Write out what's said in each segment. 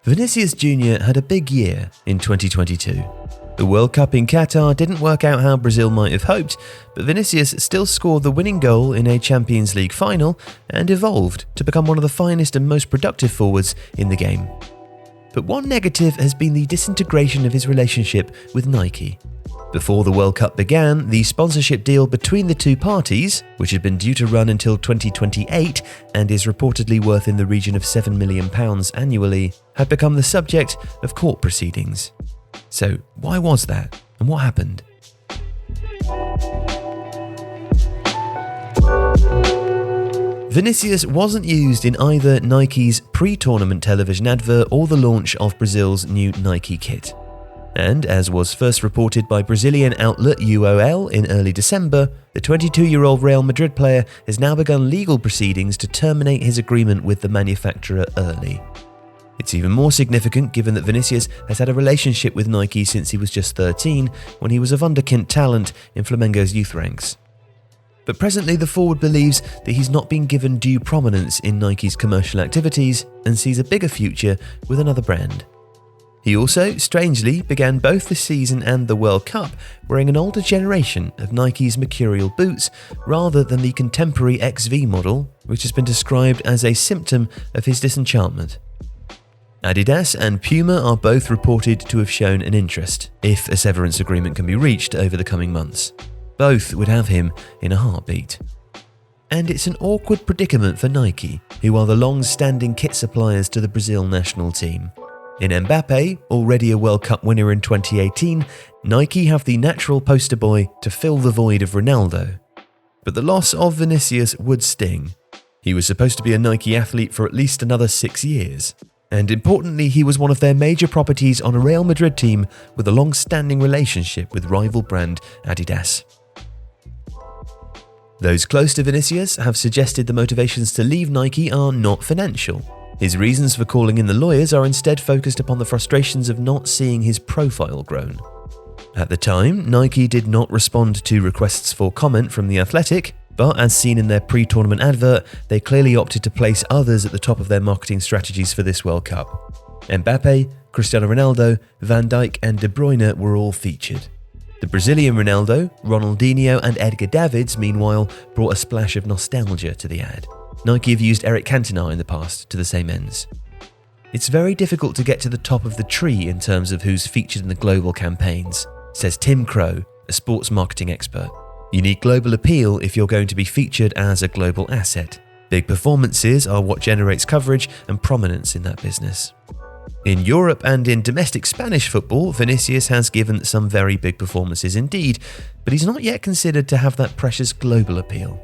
Vinicius Jr had a big year in 2022. The World Cup in Qatar didn't work out how Brazil might have hoped, but Vinicius still scored the winning goal in a Champions League final and evolved to become one of the finest and most productive forwards in the game. But one negative has been the disintegration of his relationship with Nike. Before the World Cup began, the sponsorship deal between the two parties, which had been due to run until 2028 and is reportedly worth in the region of £7 million annually, had become the subject of court proceedings. So why was that, and what happened? Vinicius wasn't used in either Nike's pre-tournament television advert or the launch of Brazil's new Nike kit. And as was first reported by Brazilian outlet UOL in early December, the 22-year-old Real Madrid player has now begun legal proceedings to terminate his agreement with the manufacturer early. It's even more significant given that Vinicius has had a relationship with Nike since he was just 13, when he was a wunderkind talent in Flamengo's youth ranks. But presently the forward believes that he's not been given due prominence in Nike's commercial activities and sees a bigger future with another brand. He also, strangely, began both the season and the World Cup wearing an older generation of Nike's mercurial boots rather than the contemporary XV model, which has been described as a symptom of his disenchantment. Adidas and Puma are both reported to have shown an interest, if a severance agreement can be reached over the coming months. Both would have him in a heartbeat. And it's an awkward predicament for Nike, who are the long-standing kit suppliers to the Brazil national team. In Mbappe, already a World Cup winner in 2018, Nike have the natural poster boy to fill the void of Ronaldo. But the loss of Vinicius would sting. He was supposed to be a Nike athlete for at least another 6 years. And importantly, he was one of their major properties on a Real Madrid team with a long-standing relationship with rival brand Adidas. Those close to Vinicius have suggested the motivations to leave Nike are not financial. His reasons for calling in the lawyers are instead focused upon the frustrations of not seeing his profile grown. At the time, Nike did not respond to requests for comment from The Athletic, but as seen in their pre-tournament advert, they clearly opted to place others at the top of their marketing strategies for this World Cup. Mbappe, Cristiano Ronaldo, Van Dijk and De Bruyne were all featured. The Brazilian Ronaldo, Ronaldinho and Edgar Davids, meanwhile, brought a splash of nostalgia to the ad. Nike have used Eric Cantona in the past to the same ends. It's very difficult to get to the top of the tree in terms of who's featured in the global campaigns, says Tim Crow, a sports marketing expert. You need global appeal if you're going to be featured as a global asset. Big performances are what generates coverage and prominence in that business. In Europe and in domestic Spanish football, Vinicius has given some very big performances indeed, but he's not yet considered to have that precious global appeal.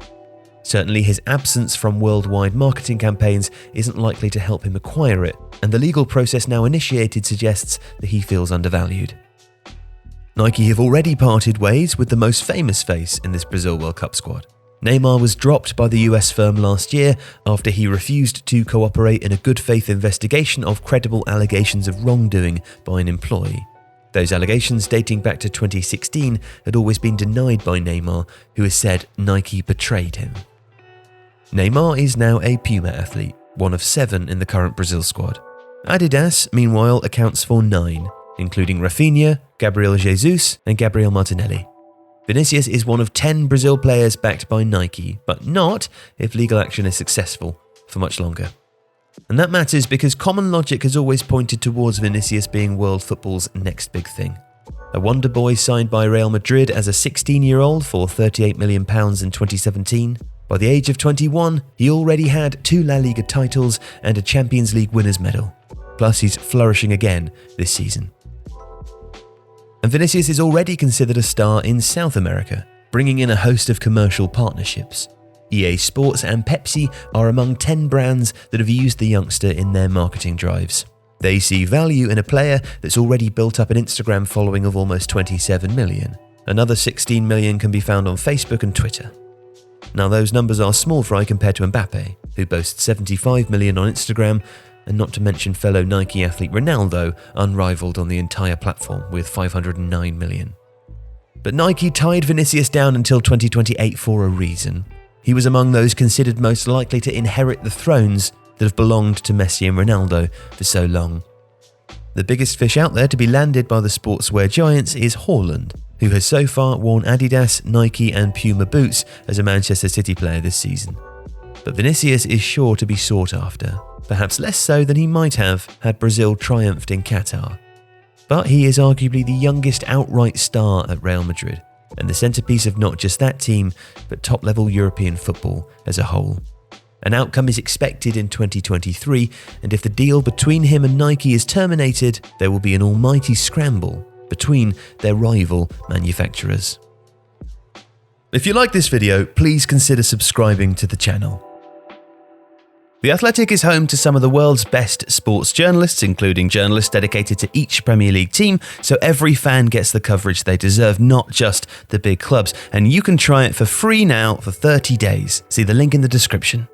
Certainly his absence from worldwide marketing campaigns isn't likely to help him acquire it, and the legal process now initiated suggests that he feels undervalued. Nike have already parted ways with the most famous face in this Brazil World Cup squad. Neymar was dropped by the US firm last year after he refused to cooperate in a good faith investigation of credible allegations of wrongdoing by an employee. Those allegations, dating back to 2016, had always been denied by Neymar, who has said Nike betrayed him. Neymar is now a Puma athlete, one of 7 in the current Brazil squad. Adidas, meanwhile, accounts for 9, including Rafinha, Gabriel Jesus and Gabriel Martinelli. Vinicius is one of 10 Brazil players backed by Nike, but not, if legal action is successful, for much longer. And that matters because common logic has always pointed towards Vinicius being world football's next big thing. A wonder boy signed by Real Madrid as a 16-year-old for £38 million in 2017. By the age of 21, he already had 2 La Liga titles and a Champions League winners' medal. Plus, he's flourishing again this season. And Vinicius is already considered a star in South America, bringing in a host of commercial partnerships. EA Sports and Pepsi are among 10 brands that have used the youngster in their marketing drives. They see value in a player that's already built up an Instagram following of almost 27 million. Another 16 million can be found on Facebook and Twitter. Now those numbers are small fry compared to Mbappe, who boasts 75 million on Instagram, and not to mention fellow Nike athlete Ronaldo, unrivaled on the entire platform with 509 million. But Nike tied Vinicius down until 2028 for a reason. He was among those considered most likely to inherit the thrones that have belonged to Messi and Ronaldo for so long. The biggest fish out there to be landed by the sportswear giants is Haaland, who has so far worn Adidas, Nike and Puma boots as a Manchester City player this season. But Vinicius is sure to be sought after, perhaps less so than he might have had Brazil triumphed in Qatar. But he is arguably the youngest outright star at Real Madrid, and the centrepiece of not just that team, but top-level European football as a whole. An outcome is expected in 2023, and if the deal between him and Nike is terminated, there will be an almighty scramble between their rival manufacturers. If you like this video, please consider subscribing to the channel. The Athletic is home to some of the world's best sports journalists, including journalists dedicated to each Premier League team, so every fan gets the coverage they deserve, not just the big clubs. And you can try it for free now for 30 days. See the link in the description.